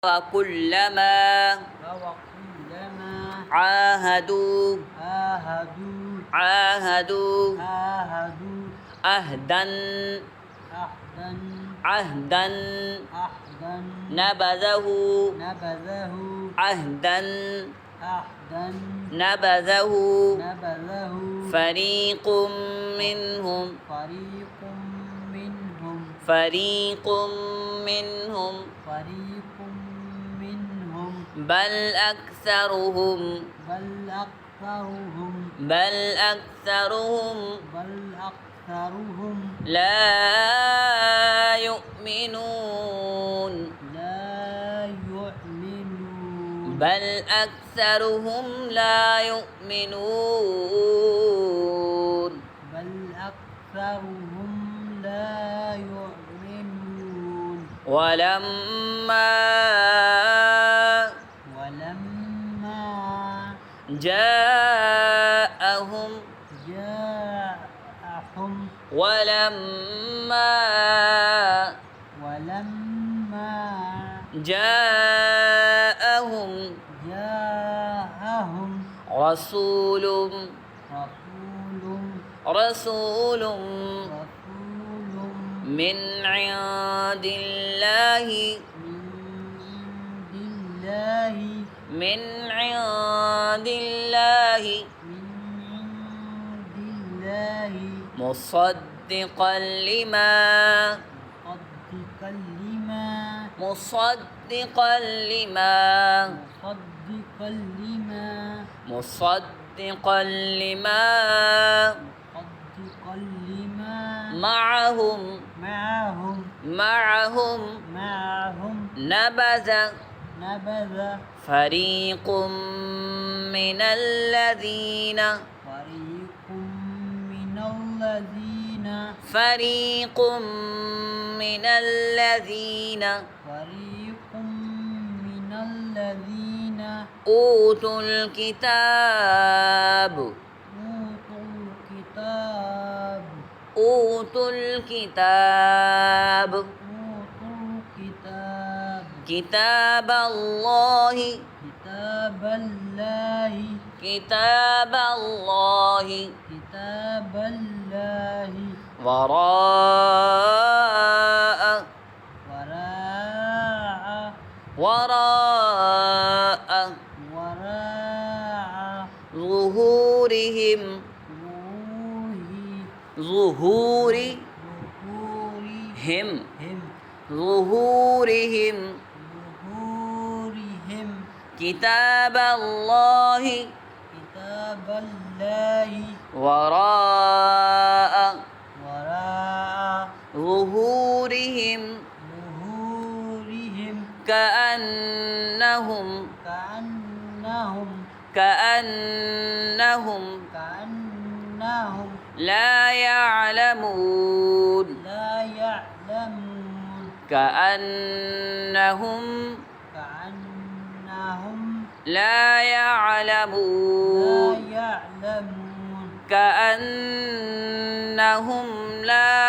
وكلما عاهدوا عهدا نبذه عهدا نبذه فريق منهم بل أكثرهم لا يؤمنون بل أكثرهم لا يؤمنون ولما جاءهم رسول من عند الله مصدقا لما معهم نبذ فريق من الذين أوتوا الكتاب كتاب الله وراء ظهورهم كتاب الله وراء ظهورهم كأنهم لا يعلمون كأنهم لا يعلمون كأنهم لا